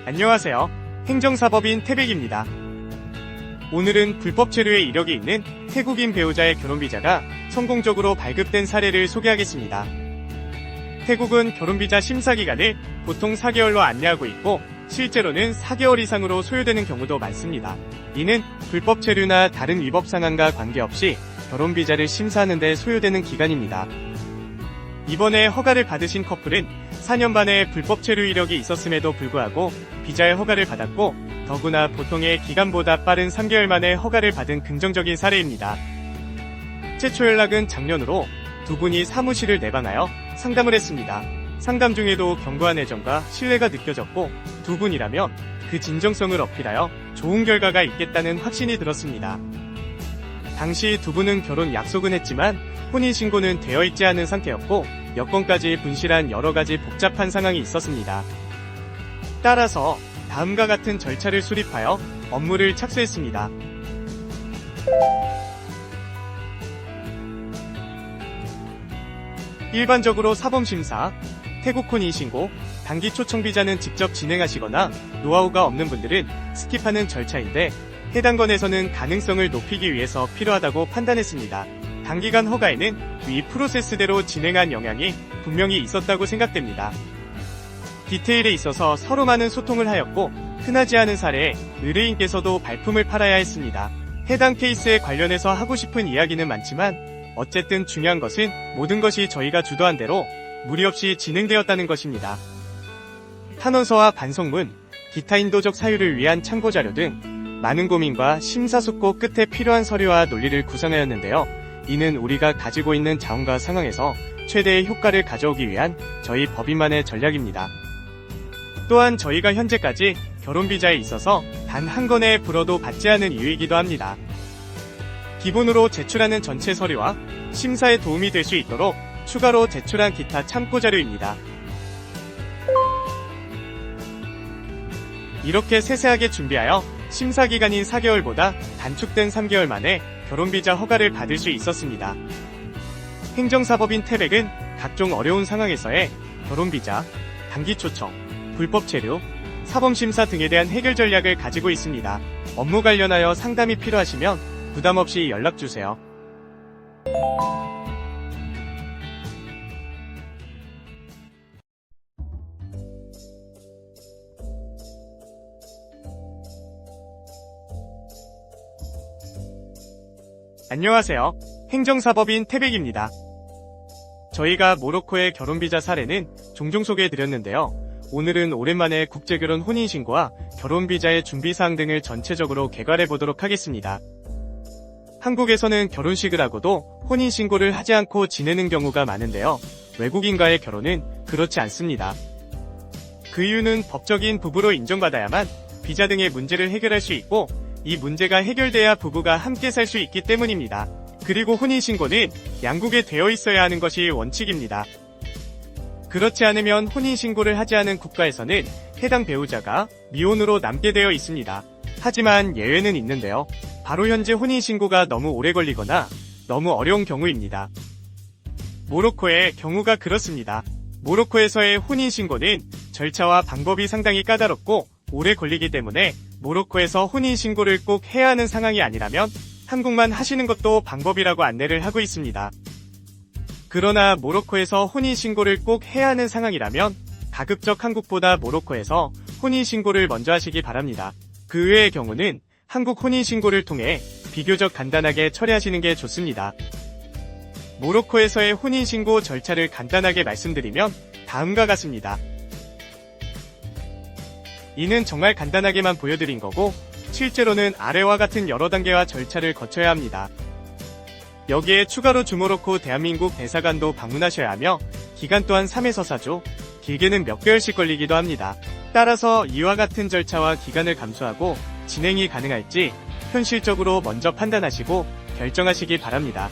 안녕하세요. 행정사법인 태백입니다. 오늘은 불법 체류의 이력이 있는 태국인 배우자의 결혼비자가 성공적으로 발급된 사례를 소개하겠습니다. 태국은 결혼비자 심사기간을 보통 4개월로 안내하고 있고 실제로는 4개월 이상으로 소요되는 경우도 많습니다. 이는 불법 체류나 다른 위법 상황과 관계없이 결혼비자를 심사하는 데 소요되는 기간입니다. 이번에 허가를 받으신 커플은 4년 반의 불법 체류 이력이 있었음에도 불구하고 비자의 허가를 받았고 더구나 보통의 기간보다 빠른 3개월 만에 허가를 받은 긍정적인 사례입니다. 최초 연락은 작년으로 두 분이 사무실을 내방하여 상담을 했습니다. 상담 중에도 견고한 애정과 신뢰가 느껴졌고 두 분이라면 그 진정성을 어필하여 좋은 결과가 있겠다는 확신이 들었습니다. 당시 두 분은 결혼 약속은 했지만 혼인신고는 되어 있지 않은 상태였고 여건까지 분실한 여러가지 복잡한 상황이 있었습니다. 따라서 다음과 같은 절차를 수립하여 업무를 착수했습니다. 일반적으로 사범심사, 태국 혼인신고, 단기 초청비자는 직접 진행하시거나 노하우가 없는 분들은 스킵하는 절차인데 해당 건에서는 가능성을 높이기 위해서 필요하다고 판단했습니다. 단기간 허가에는 위 프로세스대로 진행한 영향이 분명히 있었다고 생각됩니다. 디테일에 있어서 서로 많은 소통을 하였고 흔하지 않은 사례에 의뢰인께서도 발품을 팔아야 했습니다. 해당 케이스에 관련해서 하고 싶은 이야기는 많지만 어쨌든 중요한 것은 모든 것이 저희가 주도한 대로 무리 없이 진행되었다는 것입니다. 탄원서와 반성문, 기타 인도적 사유를 위한 참고자료 등 많은 고민과 심사숙고 끝에 필요한 서류와 논리를 구성하였는데요. 이는 우리가 가지고 있는 자원과 상황에서 최대의 효과를 가져오기 위한 저희 법인만의 전략입니다. 또한 저희가 현재까지 결혼비자에 있어서 단 한 건의 불어도 받지 않은 이유이기도 합니다. 기본으로 제출하는 전체 서류와 심사에 도움이 될 수 있도록 추가로 제출한 기타 참고자료입니다. 이렇게 세세하게 준비하여 심사기간인 4개월보다 단축된 3개월 만에 결혼비자 허가를 받을 수 있었습니다. 행정사법인 태백은 각종 어려운 상황에서의 결혼비자, 단기초청, 불법 체류, 사범심사 등에 대한 해결 전략을 가지고 있습니다. 업무 관련하여 상담이 필요하시면 부담없이 연락주세요. 안녕하세요. 행정사법인 태백입니다. 저희가 모로코의 결혼비자 사례는 종종 소개해드렸는데요. 오늘은 오랜만에 국제결혼 혼인신고와 결혼비자의 준비사항 등을 전체적으로 개괄해보도록 하겠습니다. 한국에서는 결혼식을 하고도 혼인신고를 하지 않고 지내는 경우가 많은데요. 외국인과의 결혼은 그렇지 않습니다. 그 이유는 법적인 부부로 인정받아야만 비자 등의 문제를 해결할 수 있고 이 문제가 해결돼야 부부가 함께 살 수 있기 때문입니다. 그리고 혼인신고는 양국에 되어 있어야 하는 것이 원칙입니다. 그렇지 않으면 혼인신고를 하지 않은 국가에서는 해당 배우자가 미혼으로 남게 되어 있습니다. 하지만 예외는 있는데요. 바로 현재 혼인신고가 너무 오래 걸리거나 너무 어려운 경우입니다. 모로코의 경우가 그렇습니다. 모로코에서의 혼인신고는 절차와 방법이 상당히 까다롭고 오래 걸리기 때문에 모로코에서 혼인신고를 꼭 해야 하는 상황이 아니라면 한국만 하시는 것도 방법이라고 안내를 하고 있습니다. 그러나 모로코에서 혼인신고를 꼭 해야 하는 상황이라면 가급적 한국보다 모로코에서 혼인신고를 먼저 하시기 바랍니다. 그 외의 경우는 한국 혼인신고를 통해 비교적 간단하게 처리하시는 게 좋습니다. 모로코에서의 혼인신고 절차를 간단하게 말씀드리면 다음과 같습니다. 이는 정말 간단하게만 보여드린 거고 실제로는 아래와 같은 여러 단계와 절차를 거쳐야 합니다. 여기에 추가로 주모로코 대한민국 대사관도 방문하셔야 하며 기간 또한 3에서 4주, 길게는 몇 개월씩 걸리기도 합니다. 따라서 이와 같은 절차와 기간을 감수하고 진행이 가능할지 현실적으로 먼저 판단하시고 결정하시기 바랍니다.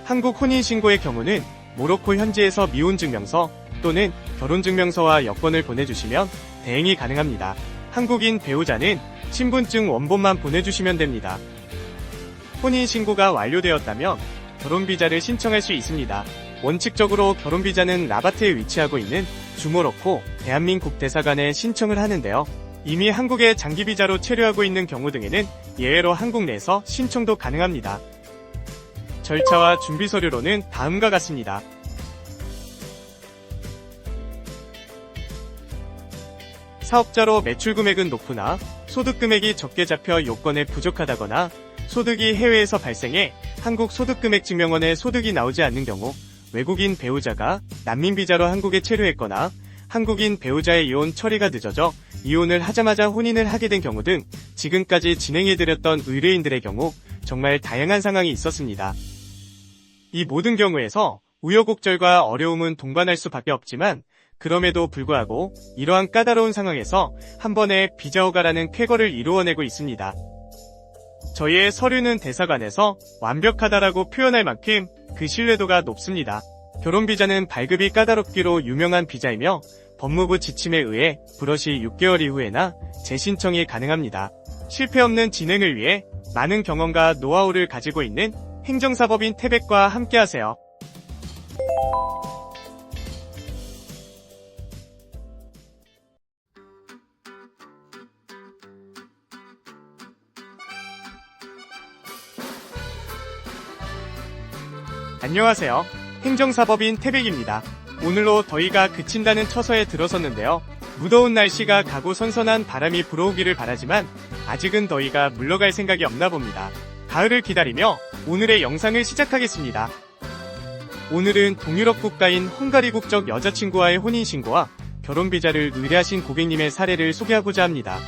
한국 혼인신고의 경우는 모로코 현지에서 미혼증명서 또는 결혼증명서와 여권을 보내주시면 대행이 가능합니다. 한국인 배우자는 신분증 원본만 보내주시면 됩니다. 혼인신고가 완료되었다면 결혼비자를 신청할 수 있습니다. 원칙적으로 결혼비자는 라바트에 위치하고 있는 주모로코 대한민국 대사관에 신청을 하는데요. 이미 한국에 장기비자로 체류하고 있는 경우 등에는 예외로 한국 내에서 신청도 가능합니다. 절차와 준비 서류로는 다음과 같습니다. 사업자로 매출 금액은 높으나 소득 금액이 적게 잡혀 요건에 부족하다거나 소득이 해외에서 발생해 한국 소득금액 증명원에 소득이 나오지 않는 경우, 외국인 배우자가 난민비자로 한국에 체류했거나 한국인 배우자의 이혼 처리가 늦어져 이혼을 하자마자 혼인을 하게 된 경우 등 지금까지 진행해드렸던 의뢰인들의 경우 정말 다양한 상황이 있었습니다. 이 모든 경우에서 우여곡절과 어려움은 동반할 수밖에 없지만 그럼에도 불구하고 이러한 까다로운 상황에서 한 번에 비자 허가라는 쾌거를 이루어내고 있습니다. 저희의 서류는 대사관에서 완벽하다라고 표현할 만큼 그 신뢰도가 높습니다. 결혼비자는 발급이 까다롭기로 유명한 비자이며 법무부 지침에 의해 불허시 6개월 이후에나 재신청이 가능합니다. 실패 없는 진행을 위해 많은 경험과 노하우를 가지고 있는 행정사법인 태백과 함께하세요. 안녕하세요. 행정사법인 태백입니다. 오늘로 더위가 그친다는 처서에 들어섰는데요. 무더운 날씨가 가고 선선한 바람이 불어오기를 바라지만 아직은 더위가 물러갈 생각이 없나 봅니다. 가을을 기다리며 오늘의 영상을 시작하겠습니다. 오늘은 동유럽 국가인 헝가리 국적 여자친구와의 혼인신고와 결혼비자를 의뢰하신 고객님의 사례를 소개하고자 합니다.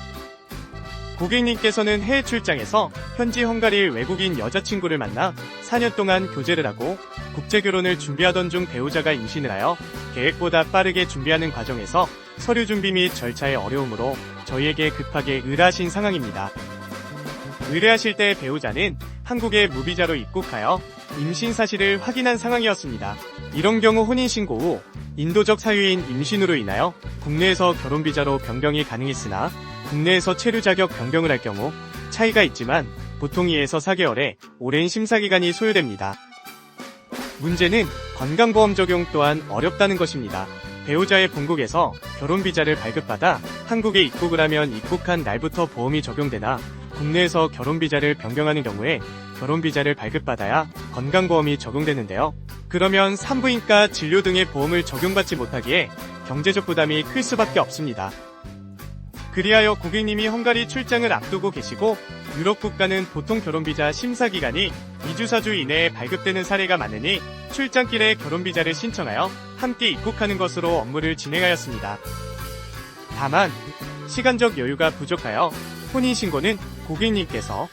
고객님께서는 해외 출장에서 현지 헝가리 외국인 여자친구를 만나 4년 동안 교제를 하고 국제결혼을 준비하던 중 배우자가 임신을 하여 계획보다 빠르게 준비하는 과정에서 서류 준비 및 절차의 어려움으로 저희에게 급하게 의뢰하신 상황입니다. 의뢰하실 때 배우자는 한국에 무비자로 입국하여 임신 사실을 확인한 상황이었습니다. 이런 경우 혼인신고 후 인도적 사유인 임신으로 인하여 국내에서 결혼비자로 변경이 가능했으나 국내에서 체류 자격 변경을 할 경우 차이가 있지만 보통 2에서 4개월의 오랜 심사기간이 소요됩니다. 문제는 건강보험 적용 또한 어렵다는 것입니다. 배우자의 본국에서 결혼비자를 발급받아 한국에 입국을 하면 입국한 날부터 보험이 적용되나 국내에서 결혼비자를 변경하는 경우에 결혼비자를 발급받아야 건강보험이 적용되는데요. 그러면 산부인과 진료 등의 보험을 적용받지 못하기에 경제적 부담이 클 수밖에 없습니다. 그리하여 고객님이 헝가리 출장을 앞두고 계시고 유럽 국가는 보통 결혼비자 심사기간이 2주 4주 이내에 발급되는 사례가 많으니 출장길에 결혼비자를 신청하여 함께 입국하는 것으로 업무를 진행하였습니다. 다만 시간적 여유가 부족하여 혼인신고는 고객님께서,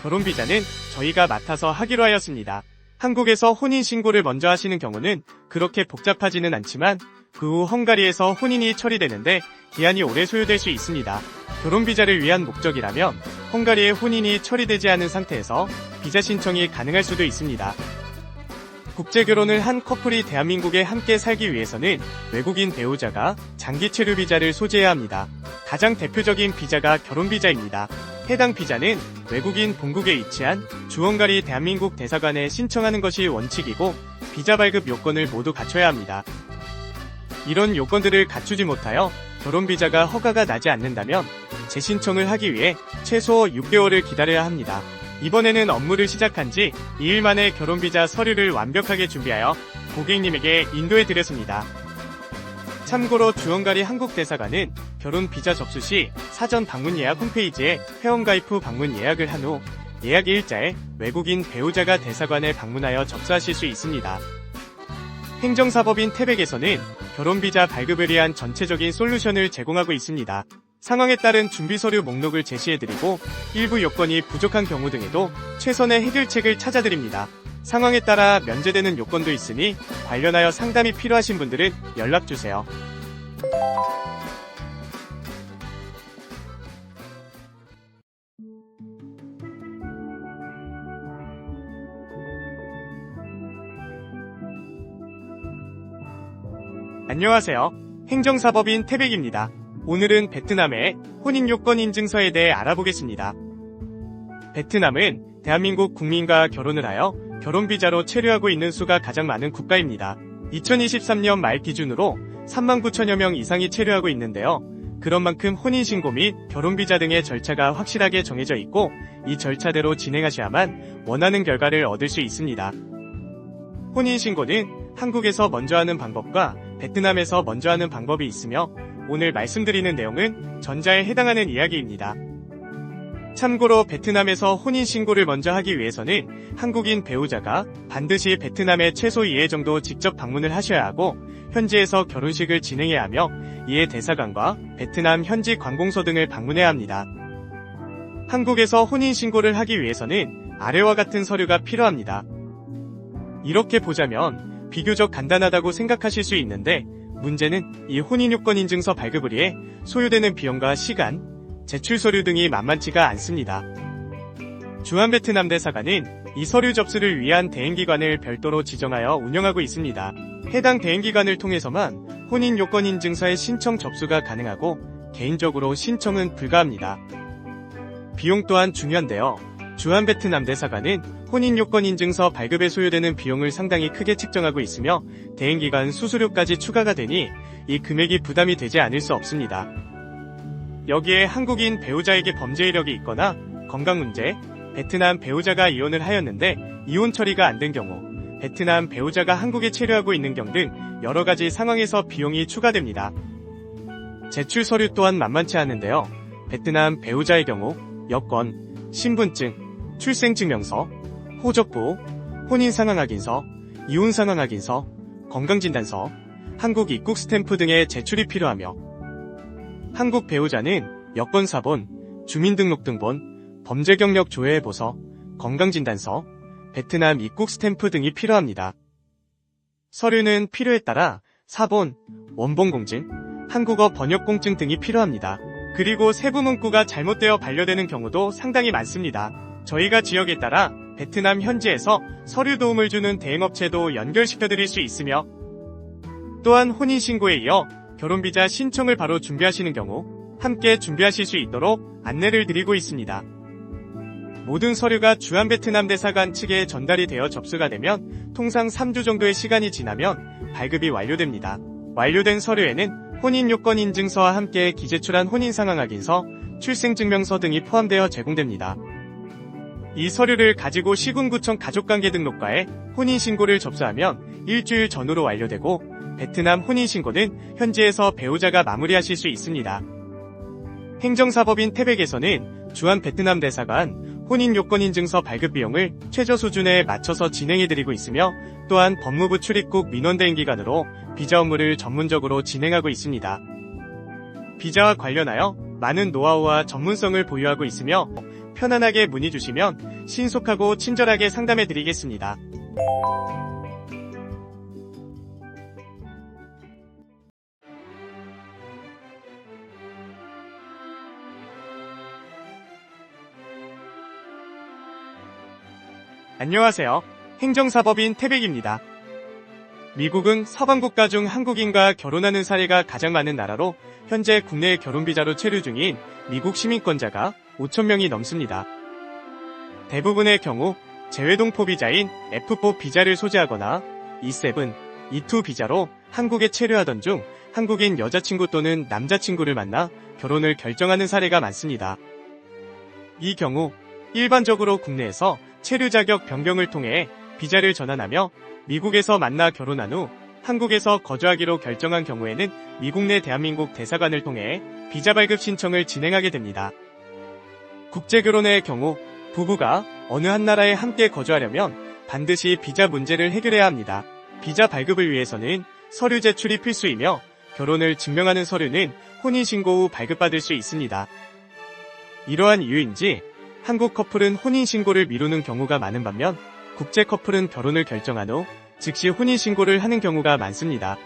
결혼비자는 저희가 맡아서 하기로 하였습니다. 한국에서 혼인신고를 먼저 하시는 경우는 그렇게 복잡하지는 않지만 그 후 헝가리에서 혼인이 처리되는데 기한이 오래 소요될 수 있습니다. 결혼비자를 위한 목적이라면 헝가리에 혼인이 처리되지 않은 상태에서 비자 신청이 가능할 수도 있습니다. 국제결혼을 한 커플이 대한민국에 함께 살기 위해서는 외국인 배우자가 장기 체류 비자를 소지해야 합니다. 가장 대표적인 비자가 결혼비자입니다. 해당 비자는 외국인 본국에 위치한 주헝가리 대한민국 대사관에 신청하는 것이 원칙이고 비자 발급 요건을 모두 갖춰야 합니다. 이런 요건들을 갖추지 못하여 결혼비자가 허가가 나지 않는다면 재신청을 하기 위해 최소 6개월을 기다려야 합니다. 이번에는 업무를 시작한 지 2일 만에 결혼비자 서류를 완벽하게 준비하여 고객님에게 인도해드렸습니다. 참고로 주헝가리 한국대사관은 결혼비자 접수 시 사전 방문 예약 홈페이지에 회원가입 후 방문 예약을 한 후 예약 일자에 외국인 배우자가 대사관에 방문하여 접수하실 수 있습니다. 행정사법인 태백에서는 결혼비자 발급을 위한 전체적인 솔루션을 제공하고 있습니다. 상황에 따른 준비서류 목록을 제시해드리고 일부 요건이 부족한 경우 등에도 최선의 해결책을 찾아드립니다. 상황에 따라 면제되는 요건도 있으니 관련하여 상담이 필요하신 분들은 연락주세요. 안녕하세요. 행정사법인 태백입니다. 오늘은 베트남의 혼인요건 인증서에 대해 알아보겠습니다. 베트남은 대한민국 국민과 결혼을 하여 결혼비자로 체류하고 있는 수가 가장 많은 국가입니다. 2023년 말 기준으로 39,000여 명 이상이 체류하고 있는데요. 그런 만큼 혼인신고 및 결혼비자 등의 절차가 확실하게 정해져 있고 이 절차대로 진행하셔야만 원하는 결과를 얻을 수 있습니다. 혼인신고는 한국에서 먼저 하는 방법과 베트남에서 먼저 하는 방법이 있으며 오늘 말씀드리는 내용은 전자에 해당하는 이야기입니다. 참고로 베트남에서 혼인신고를 먼저 하기 위해서는 한국인 배우자가 반드시 베트남에 최소 2회 정도 직접 방문을 하셔야 하고 현지에서 결혼식을 진행해야 하며 이에 대사관과 베트남 현지 관공서 등을 방문해야 합니다. 한국에서 혼인신고를 하기 위해서는 아래와 같은 서류가 필요합니다. 이렇게 보자면 비교적 간단하다고 생각하실 수 있는데 문제는 이 혼인요건인증서 발급을 위해 소요되는 비용과 시간, 제출 서류 등이 만만치가 않습니다. 주한베트남 대사관은 이 서류 접수를 위한 대행기관을 별도로 지정하여 운영하고 있습니다. 해당 대행기관을 통해서만 혼인요건인증서의 신청 접수가 가능하고 개인적으로 신청은 불가합니다. 비용 또한 중요한데요. 주한베트남 대사관은 혼인요건인증서 발급에 소요되는 비용을 상당히 크게 측정하고 있으며 대행기관 수수료까지 추가가 되니 이 금액이 부담이 되지 않을 수 없습니다. 여기에 한국인 배우자에게 범죄 이력이 있거나 건강 문제, 베트남 배우자가 이혼을 하였는데 이혼 처리가 안 된 경우, 베트남 배우자가 한국에 체류하고 있는 경 등 여러가지 상황에서 비용이 추가됩니다. 제출 서류 또한 만만치 않은데요. 베트남 배우자의 경우 여권, 신분증, 출생증명서, 호적부, 혼인상황확인서, 이혼상황확인서, 건강진단서, 한국 입국 스탬프 등의 제출이 필요하며 한국 배우자는 여권사본, 주민등록등본, 범죄경력 조회해보서, 건강진단서, 베트남 입국 스탬프 등이 필요합니다. 서류는 필요에 따라 사본, 원본공증, 한국어 번역공증 등이 필요합니다. 그리고 세부 문구가 잘못되어 반려되는 경우도 상당히 많습니다. 저희가 지역에 따라 베트남 현지에서 서류 도움을 주는 대행업체도 연결시켜드릴 수 있으며 또한 혼인신고에 이어 결혼비자 신청을 바로 준비하시는 경우 함께 준비하실 수 있도록 안내를 드리고 있습니다. 모든 서류가 주한베트남 대사관 측에 전달이 되어 접수가 되면 통상 3주 정도의 시간이 지나면 발급이 완료됩니다. 완료된 서류에는 혼인요건인증서와 함께 기제출한 혼인상황확인서, 출생증명서 등이 포함되어 제공됩니다. 이 서류를 가지고 시군구청 가족관계 등록과에 혼인신고를 접수하면 일주일 전후로 완료되고 베트남 혼인신고는 현지에서 배우자가 마무리하실 수 있습니다. 행정사법인 태백에서는 주한베트남 대사관 혼인요건인증서 발급 비용을 최저 수준에 맞춰서 진행해드리고 있으며 또한 법무부 출입국 민원대행기관으로 비자 업무를 전문적으로 진행하고 있습니다. 비자와 관련하여 많은 노하우와 전문성을 보유하고 있으며 편안하게 문의 주시면 신속하고 친절하게 상담해드리겠습니다. 안녕하세요. 행정사법인 태백입니다. 미국은 서방국가 중 한국인과 결혼하는 사례가 가장 많은 나라로 현재 국내 결혼비자로 체류 중인 미국 시민권자가 5,000명이 넘습니다. 대부분의 경우 재외동포 비자인 F4 비자를 소지하거나 E7, E2 비자로 한국에 체류하던 중 한국인 여자친구 또는 남자친구를 만나 결혼을 결정하는 사례가 많습니다. 이 경우 일반적으로 국내에서 체류 자격 변경을 통해 비자를 전환하며 미국에서 만나 결혼한 후 한국에서 거주하기로 결정한 경우에는 미국 내 대한민국 대사관을 통해 비자 발급 신청을 진행하게 됩니다. 국제결혼의 경우 부부가 어느 한 나라에 함께 거주하려면 반드시 비자 문제를 해결해야 합니다. 비자 발급을 위해서는 서류 제출이 필수이며 결혼을 증명하는 서류는 혼인신고 후 발급받을 수 있습니다. 이러한 이유인지 한국 커플은 혼인신고를 미루는 경우가 많은 반면 국제 커플은 결혼을 결정한 후 즉시 혼인신고를 하는 경우가 많습니다.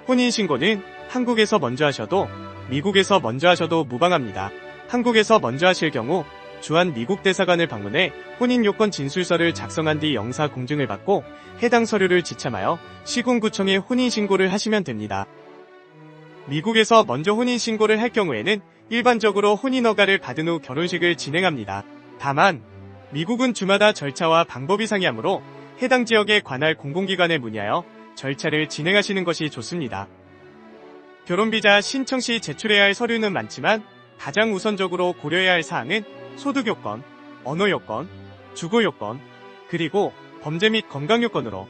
혼인신고는 한국에서 먼저 하셔도 미국에서 먼저 하셔도 무방합니다. 한국에서 먼저 하실 경우 주한 미국 대사관을 방문해 혼인요건 진술서를 작성한 뒤 영사 공증을 받고 해당 서류를 지참하여 시군구청에 혼인신고를 하시면 됩니다. 미국에서 먼저 혼인신고를 할 경우에는 일반적으로 혼인허가를 받은 후 결혼식을 진행합니다. 다만 미국은 주마다 절차와 방법이 상이하므로 해당 지역의 관할 공공기관에 문의하여 절차를 진행하시는 것이 좋습니다. 결혼비자 신청 시 제출해야 할 서류는 많지만 가장 우선적으로 고려해야 할 사항은 소득 요건, 언어 요건, 주거 요건, 그리고 범죄 및 건강 요건으로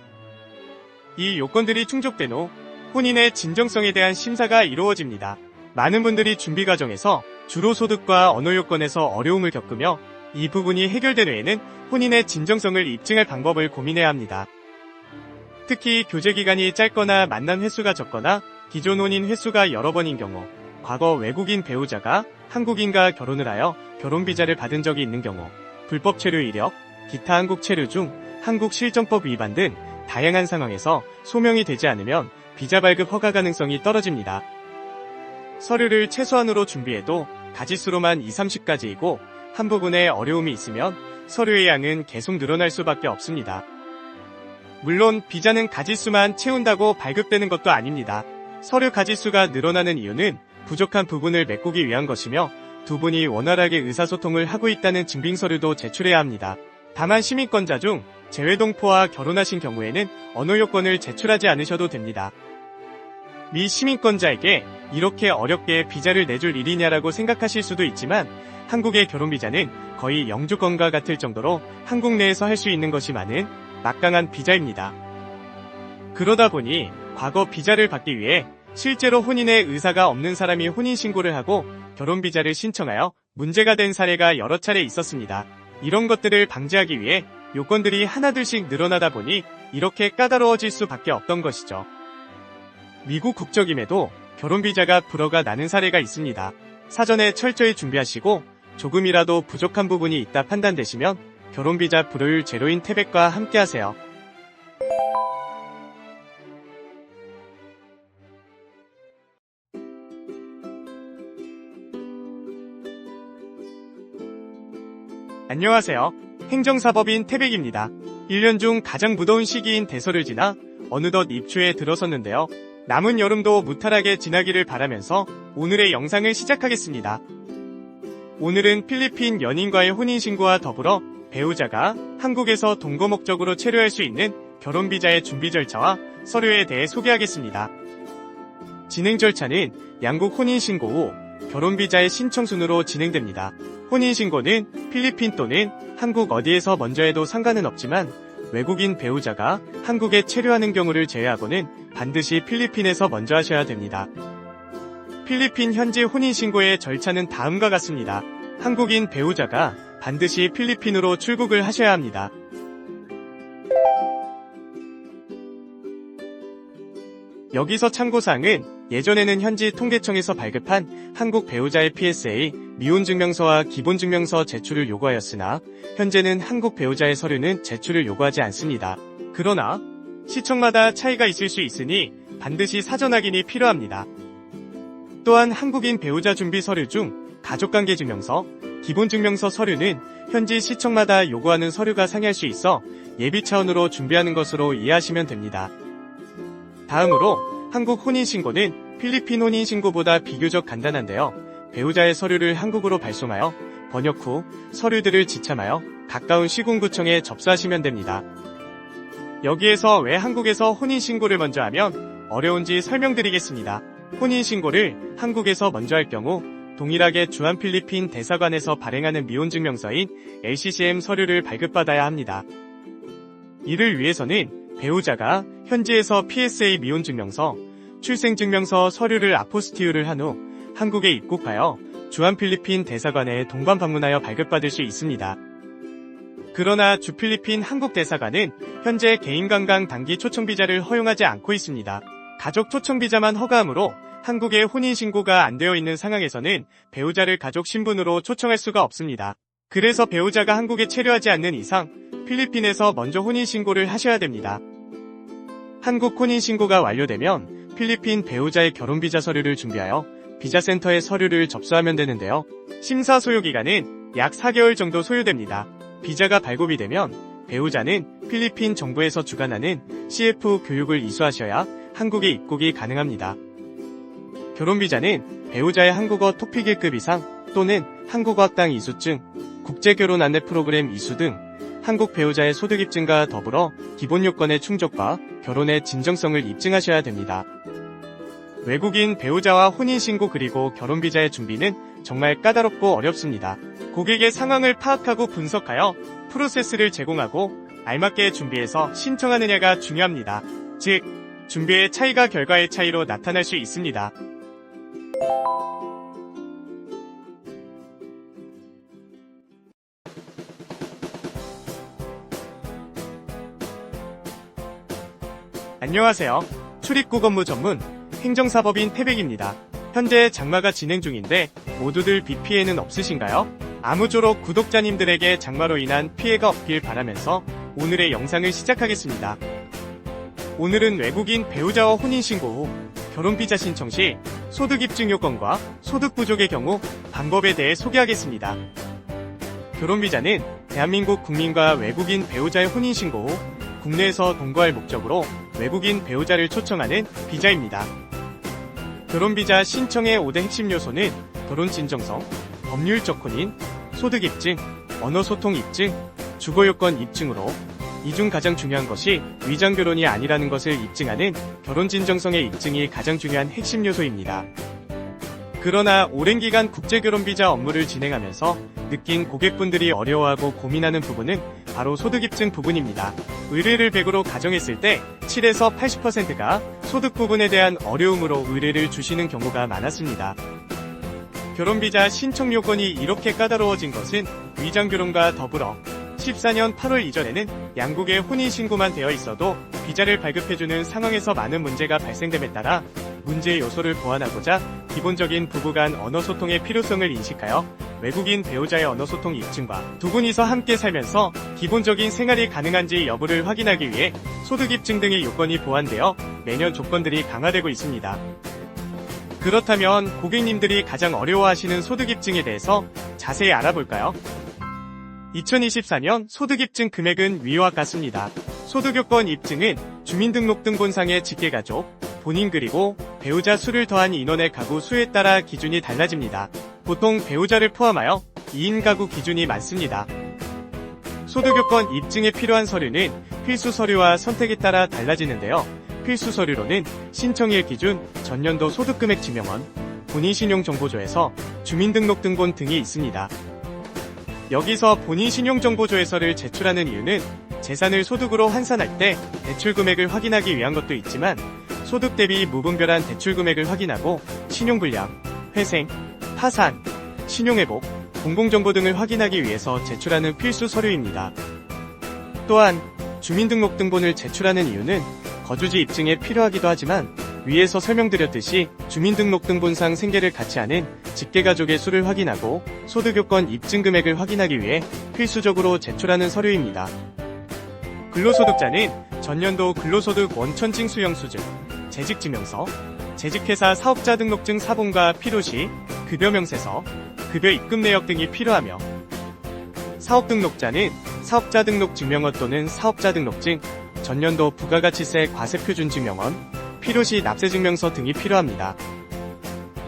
이 요건들이 충족된 후 혼인의 진정성에 대한 심사가 이루어집니다. 많은 분들이 준비 과정에서 주로 소득과 언어 요건에서 어려움을 겪으며 이 부분이 해결된 후에는 혼인의 진정성을 입증할 방법을 고민해야 합니다. 특히 교제 기간이 짧거나 만난 횟수가 적거나 기존 혼인 횟수가 여러 번인 경우, 과거 외국인 배우자가 한국인과 결혼을 하여 결혼비자를 받은 적이 있는 경우, 불법 체류 이력, 기타 한국 체류 중 한국 실정법 위반 등 다양한 상황에서 소명이 되지 않으면 비자 발급 허가 가능성이 떨어집니다. 서류를 최소한으로 준비해도 가지수로만 2~30가지이고 한 부분에 어려움이 있으면 서류의 양은 계속 늘어날 수밖에 없습니다. 물론 비자는 가지수만 채운다고 발급되는 것도 아닙니다. 서류 가지수가 늘어나는 이유는 부족한 부분을 메꾸기 위한 것이며 두 분이 원활하게 의사소통을 하고 있다는 증빙서류도 제출해야 합니다. 다만 시민권자 중 재외동포와 결혼하신 경우에는 언어 요건을 제출하지 않으셔도 됩니다. 미 시민권자에게 이렇게 어렵게 비자를 내줄 일이냐라고 생각하실 수도 있지만 한국의 결혼비자는 거의 영주권과 같을 정도로 한국 내에서 할 수 있는 것이 많은 막강한 비자입니다. 그러다 보니 과거 비자를 받기 위해 실제로 혼인의 의사가 없는 사람이 혼인신고를 하고 결혼비자를 신청하여 문제가 된 사례가 여러 차례 있었습니다. 이런 것들을 방지하기 위해 요건들이 하나둘씩 늘어나다 보니 이렇게 까다로워질 수밖에 없던 것이죠. 미국 국적임에도 결혼비자가 불허가 나는 사례가 있습니다. 사전에 철저히 준비하시고 조금이라도 부족한 부분이 있다 판단되시면 결혼비자 불허율 제로인 태백과 함께하세요. 안녕하세요. 행정사법인 태백입니다. 1년 중 가장 무더운 시기인 대설을 지나 어느덧 입추에 들어섰는데요. 남은 여름도 무탈하게 지나기를 바라면서 오늘의 영상을 시작하겠습니다. 오늘은 필리핀 연인과의 혼인신고와 더불어 배우자가 한국에서 동거 목적으로 체류할 수 있는 결혼비자의 준비 절차와 서류에 대해 소개하겠습니다. 진행 절차는 양국 혼인신고 후 결혼비자의 신청 순으로 진행됩니다. 혼인신고는 필리핀 또는 한국 어디에서 먼저 해도 상관은 없지만 외국인 배우자가 한국에 체류하는 경우를 제외하고는 반드시 필리핀에서 먼저 하셔야 됩니다. 필리핀 현지 혼인신고의 절차는 다음과 같습니다. 한국인 배우자가 반드시 필리핀으로 출국을 하셔야 합니다. 여기서 참고사항은 예전에는 현지 통계청에서 발급한 한국 배우자의 PSA, 미혼증명서와 기본증명서 제출을 요구하였으나 현재는 한국 배우자의 서류는 제출을 요구하지 않습니다. 그러나 시청마다 차이가 있을 수 있으니 반드시 사전 확인이 필요합니다. 또한 한국인 배우자 준비 서류 중 가족관계증명서, 기본증명서 서류는 현지 시청마다 요구하는 서류가 상이할 수 있어 예비 차원으로 준비하는 것으로 이해하시면 됩니다. 다음으로 한국 혼인신고는 필리핀 혼인신고보다 비교적 간단한데요. 배우자의 서류를 한국으로 발송하여 번역 후 서류들을 지참하여 가까운 시군구청에 접수하시면 됩니다. 여기에서 왜 한국에서 혼인신고를 먼저 하면 어려운지 설명드리겠습니다. 혼인신고를 한국에서 먼저 할 경우 동일하게 주한 필리핀 대사관에서 발행하는 미혼증명서인 LCCM 서류를 발급받아야 합니다. 이를 위해서는 배우자가 현지에서 PSA 미혼증명서, 출생증명서 서류를 아포스티유를 한 후 한국에 입국하여 주한 필리핀 대사관에 동반 방문하여 발급받을 수 있습니다. 그러나 주 필리핀 한국 대사관은 현재 개인관광 단기 초청비자를 허용하지 않고 있습니다. 가족 초청비자만 허가하므로 한국에 혼인신고가 안 되어 있는 상황에서는 배우자를 가족 신분으로 초청할 수가 없습니다. 그래서 배우자가 한국에 체류하지 않는 이상 필리핀에서 먼저 혼인신고를 하셔야 됩니다. 한국 혼인신고가 완료되면 필리핀 배우자의 결혼비자 서류를 준비하여 비자센터에 서류를 접수하면 되는데요. 심사 소요기간은 약 4개월 정도 소요됩니다. 비자가 발급이 되면 배우자는 필리핀 정부에서 주관하는 CF 교육을 이수하셔야 한국에 입국이 가능합니다. 결혼비자는 배우자의 한국어 토픽 1급 이상 또는 한국어 학당 이수증, 국제결혼 안내 프로그램 이수 등 한국 배우자의 소득 입증과 더불어 기본 요건의 충족과 결혼의 진정성을 입증하셔야 됩니다. 외국인 배우자와 혼인신고 그리고 결혼비자의 준비는 정말 까다롭고 어렵습니다. 고객의 상황을 파악하고 분석하여 프로세스를 제공하고 알맞게 준비해서 신청하느냐가 중요합니다. 즉, 준비의 차이가 결과의 차이로 나타날 수 있습니다. 안녕하세요. 출입국 업무 전문 행정사법인 태백입니다. 현재 장마가 진행 중인데 모두들 비 피해는 없으신가요? 아무쪼록 구독자님들에게 장마로 인한 피해가 없길 바라면서 오늘의 영상을 시작하겠습니다. 오늘은 외국인 배우자와 혼인신고 후 결혼비자 신청 시 소득 입증 요건과 소득 부족의 경우 방법에 대해 소개하겠습니다. 결혼비자는 대한민국 국민과 외국인 배우자의 혼인신고 후 국내에서 동거할 목적으로 외국인 배우자를 초청하는 비자입니다. 결혼비자 신청의 5대 핵심 요소는 결혼진정서, 법률적 혼인, 소득 입증, 언어소통 입증, 주거요건 입증으로 이 중 가장 중요한 것이 위장결혼이 아니라는 것을 입증하는 결혼진정성의 입증이 가장 중요한 핵심 요소입니다. 그러나 오랜 기간 국제결혼비자 업무를 진행하면서 느낀 고객분들이 어려워하고 고민하는 부분은 바로 소득 입증 부분입니다. 의뢰를 100으로 가정했을 때 7에서 80%가 소득 부분에 대한 어려움으로 의뢰를 주시는 경우가 많았습니다. 결혼비자 신청 요건이 이렇게 까다로워진 것은 위장결혼과 더불어 14년 8월 이전에는 양국의 혼인신고만 되어 있어도 비자를 발급해주는 상황에서 많은 문제가 발생됨에 따라 문제의 요소를 보완하고자 기본적인 부부간 언어소통의 필요성을 인식하여 외국인 배우자의 언어소통 입증과 두 분이서 함께 살면서 기본적인 생활이 가능한지 여부를 확인하기 위해 소득 입증 등의 요건이 보완되어 매년 조건들이 강화되고 있습니다. 그렇다면 고객님들이 가장 어려워하시는 소득 입증에 대해서 자세히 알아볼까요? 2024년 소득 입증 금액은 위와 같습니다. 소득 요건 입증은 주민등록등본상의 직계가족, 본인 그리고 배우자 수를 더한 인원의 가구 수에 따라 기준이 달라집니다. 보통 배우자를 포함하여 2인 가구 기준이 많습니다. 소득 요건 입증에 필요한 서류는 필수 서류와 선택에 따라 달라지는데요. 필수 서류로는 신청일 기준, 전년도 소득금액 지명원, 본인신용정보조에서 주민등록등본 등이 있습니다. 여기서 본인신용정보조에서를 제출하는 이유는 재산을 소득으로 환산할 때 대출금액을 확인하기 위한 것도 있지만 소득 대비 무분별한 대출금액을 확인하고 신용불량, 회생, 파산, 신용회복, 공공정보 등을 확인하기 위해서 제출하는 필수 서류입니다. 또한 주민등록등본을 제출하는 이유는 거주지 입증에 필요하기도 하지만 위에서 설명드렸듯이 주민등록등본상 생계를 같이 하는 직계가족의 수를 확인하고 소득요건 입증 금액을 확인하기 위해 필수적으로 제출하는 서류입니다. 근로소득자는 전년도 근로소득 원천징 수령수증, 재직지명서, 재직회사 사업자 등록증 사본과 필요시, 급여명세서, 급여 입금 내역 등이 필요하며 사업등록자는 사업자 등록 증명원 또는 사업자 등록증, 전년도 부가가치세 과세표준 증명원, 필요시 납세증명서 등이 필요합니다.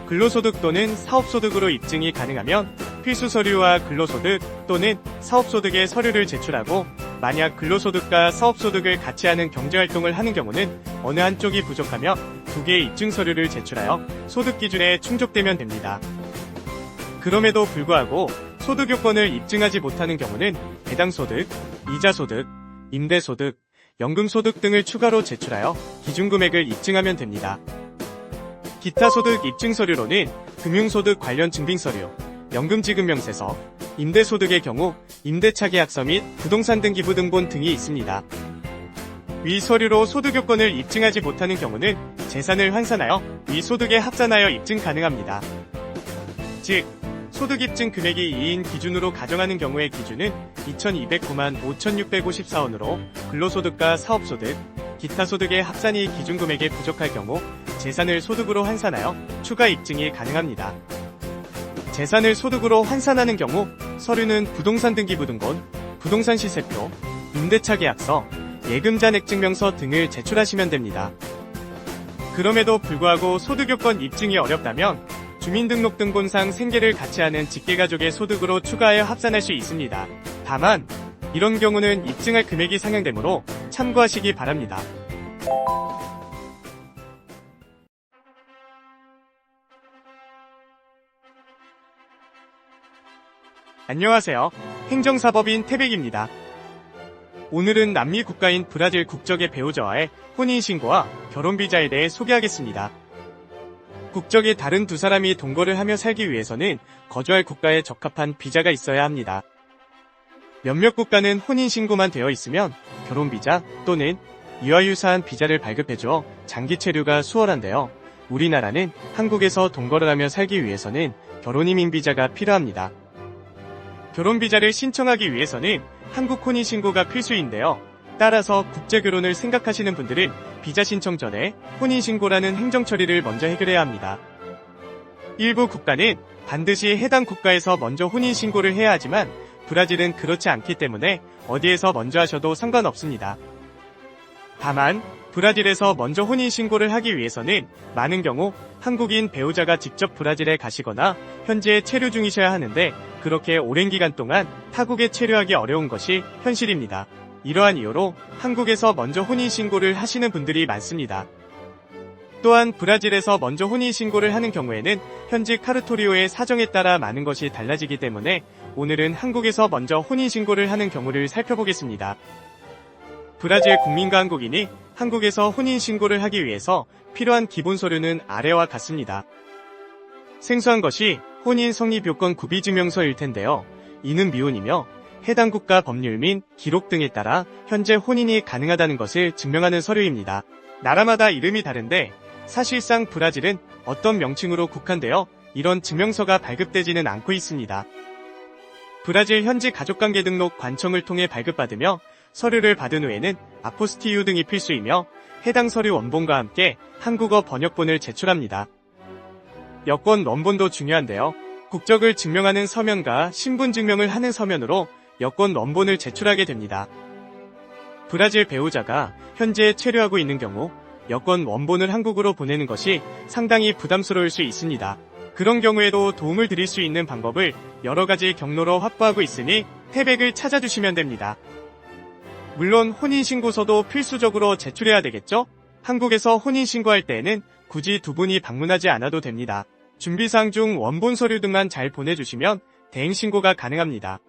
근로소득 또는 사업소득으로 입증이 가능하면 필수 서류와 근로소득 또는 사업소득의 서류를 제출하고 만약 근로소득과 사업소득을 같이 하는 경제활동을 하는 경우는 어느 한쪽이 부족하며 두 개의 입증 서류를 제출하여 소득 기준에 충족되면 됩니다. 그럼에도 불구하고 소득 요건을 입증하지 못하는 경우는 배당소득, 이자소득, 임대소득, 연금소득 등을 추가로 제출하여 기준금액을 입증하면 됩니다. 기타 소득 입증 서류로는 금융소득 관련 증빙서류, 연금지급명세서, 임대소득의 경우 임대차 계약서 및 부동산 등기부 등본 등이 있습니다. 위 서류로 소득 요건을 입증하지 못하는 경우는 재산을 환산하여 위 소득에 합산하여 입증 가능합니다. 즉, 소득 입증 금액이 2인 기준으로 가정하는 경우의 기준은 2,209만 5,654원으로 근로소득과 사업소득, 기타 소득의 합산이 기준금액에 부족할 경우 재산을 소득으로 환산하여 추가 입증이 가능합니다. 재산을 소득으로 환산하는 경우 서류는 부동산 등기부 등본, 부동산 시세표, 임대차 계약서, 예금 잔액 증명서 등을 제출하시면 됩니다. 그럼에도 불구하고 소득 요건 입증이 어렵다면 주민등록등본상 생계를 같이 하는 직계가족의 소득으로 추가하여 합산할 수 있습니다. 다만 이런 경우는 입증할 금액이 상향되므로 참고하시기 바랍니다. 안녕하세요. 행정사법인 태백입니다. 오늘은 남미 국가인 브라질 국적의 배우자와의 혼인신고와 결혼비자에 대해 소개하겠습니다. 국적이 다른 두 사람이 동거를 하며 살기 위해서는 거주할 국가에 적합한 비자가 있어야 합니다. 몇몇 국가는 혼인신고만 되어 있으면 결혼비자 또는 이와 유사한 비자를 발급해줘 장기 체류가 수월한데요. 우리나라는 한국에서 동거를 하며 살기 위해서는 결혼이민 비자가 필요합니다. 결혼비자를 신청하기 위해서는 한국 혼인신고가 필수인데요. 따라서 국제결혼을 생각하시는 분들은 비자 신청 전에 혼인신고라는 행정처리를 먼저 해결해야 합니다. 일부 국가는 반드시 해당 국가에서 먼저 혼인신고를 해야 하지만 브라질은 그렇지 않기 때문에 어디에서 먼저 하셔도 상관없습니다. 다만 브라질에서 먼저 혼인신고를 하기 위해서는 많은 경우 한국인 배우자가 직접 브라질에 가시거나 현재 체류 중이셔야 하는데 그렇게 오랜 기간 동안 타국에 체류하기 어려운 것이 현실입니다. 이러한 이유로 한국에서 먼저 혼인신고를 하시는 분들이 많습니다. 또한 브라질에서 먼저 혼인신고를 하는 경우에는 현지 카르토리오의 사정에 따라 많은 것이 달라지기 때문에 오늘은 한국에서 먼저 혼인신고를 하는 경우를 살펴보겠습니다. 브라질 국민과 한국인이 한국에서 혼인신고를 하기 위해서 필요한 기본 서류는 아래와 같습니다. 생소한 것이 혼인 성립 요건 구비증명서일 텐데요. 이는 미혼이며 해당 국가 법률 및 기록 등에 따라 현재 혼인이 가능하다는 것을 증명하는 서류입니다. 나라마다 이름이 다른데 사실상 브라질은 어떤 명칭으로 국한되어 이런 증명서가 발급되지는 않고 있습니다. 브라질 현지 가족관계 등록 관청을 통해 발급받으며 서류를 받은 후에는 아포스티유 등이 필수이며 해당 서류 원본과 함께 한국어 번역본을 제출합니다. 여권 원본도 중요한데요. 국적을 증명하는 서면과 신분증명을 하는 서면으로 여권 원본을 제출하게 됩니다. 브라질 배우자가 현재 체류하고 있는 경우 여권 원본을 한국으로 보내는 것이 상당히 부담스러울 수 있습니다. 그런 경우에도 도움을 드릴 수 있는 방법을 여러 가지 경로로 확보하고 있으니 태백을 찾아주시면 됩니다. 물론 혼인신고서도 필수적으로 제출해야 되겠죠? 한국에서 혼인신고할 때에는 굳이 두 분이 방문하지 않아도 됩니다. 준비사항 중 원본 서류 등만 잘 보내주시면 대행신고가 가능합니다.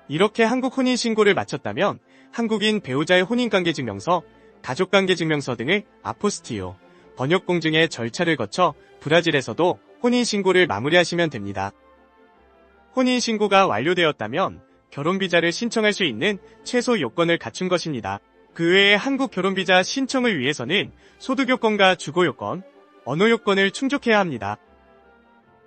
이렇게 한국 혼인신고를 마쳤다면 한국인 배우자의 혼인관계증명서, 가족관계증명서 등을 아포스티요, 번역공증의 절차를 거쳐 브라질에서도 혼인신고를 마무리하시면 됩니다. 혼인신고가 완료되었다면 결혼비자를 신청할 수 있는 최소 요건을 갖춘 것입니다. 그 외에 한국 결혼비자 신청을 위해서는 소득요건과 주거요건, 언어요건을 충족해야 합니다.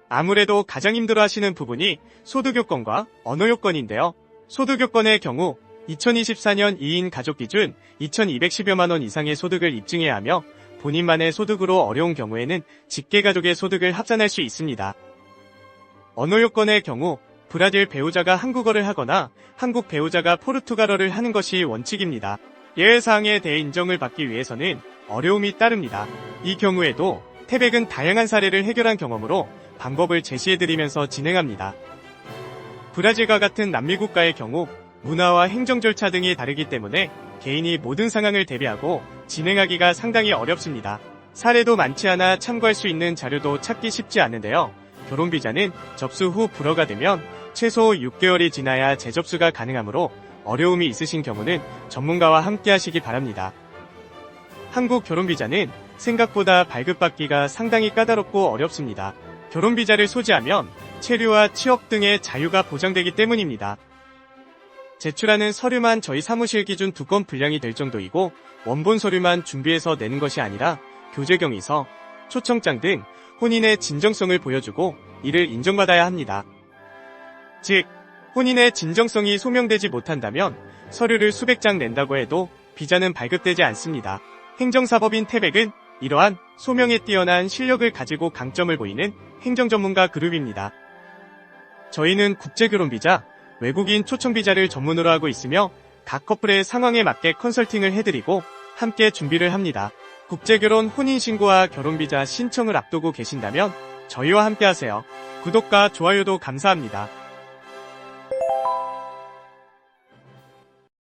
아무래도 가장 힘들어하시는 부분이 소득요건과 언어요건인데요. 소득요건의 경우 2024년 2인 가족 기준 2210여만 원 이상의 소득을 입증해야 하며 본인만의 소득으로 어려운 경우에는 직계가족의 소득을 합산할 수 있습니다. 언어요건의 경우 브라질 배우자가 한국어를 하거나 한국 배우자가 포르투갈어를 하는 것이 원칙입니다. 예외사항에 대해 인정을 받기 위해서는 어려움이 따릅니다. 이 경우에도 태백은 다양한 사례를 해결한 경험으로 방법을 제시해드리면서 진행합니다. 브라질과 같은 남미 국가의 경우 문화와 행정 절차 등이 다르기 때문에 개인이 모든 상황을 대비하고 진행하기가 상당히 어렵습니다. 사례도 많지 않아 참고할 수 있는 자료도 찾기 쉽지 않은데요. 결혼비자는 접수 후 불허가 되면 최소 6개월이 지나야 재접수가 가능하므로 어려움이 있으신 경우는 전문가와 함께 하시기 바랍니다. 한국 결혼비자는 생각보다 발급받기가 상당히 까다롭고 어렵습니다. 결혼비자를 소지하면 체류와 취업 등의 자유가 보장되기 때문입니다. 제출하는 서류만 저희 사무실 기준 2건 분량이 될 정도이고 원본 서류만 준비해서 내는 것이 아니라 교제경위서, 초청장 등 혼인의 진정성을 보여주고 이를 인정받아야 합니다. 즉, 혼인의 진정성이 소명되지 못한다면 서류를 수백 장 낸다고 해도 비자는 발급되지 않습니다. 행정사법인 태백은 이러한 소명에 뛰어난 실력을 가지고 강점을 보이는 행정전문가 그룹입니다. 저희는 국제결혼비자, 외국인 초청비자를 전문으로 하고 있으며 각 커플의 상황에 맞게 컨설팅을 해드리고 함께 준비를 합니다. 국제결혼 혼인신고와 결혼비자 신청을 앞두고 계신다면 저희와 함께하세요. 구독과 좋아요도 감사합니다.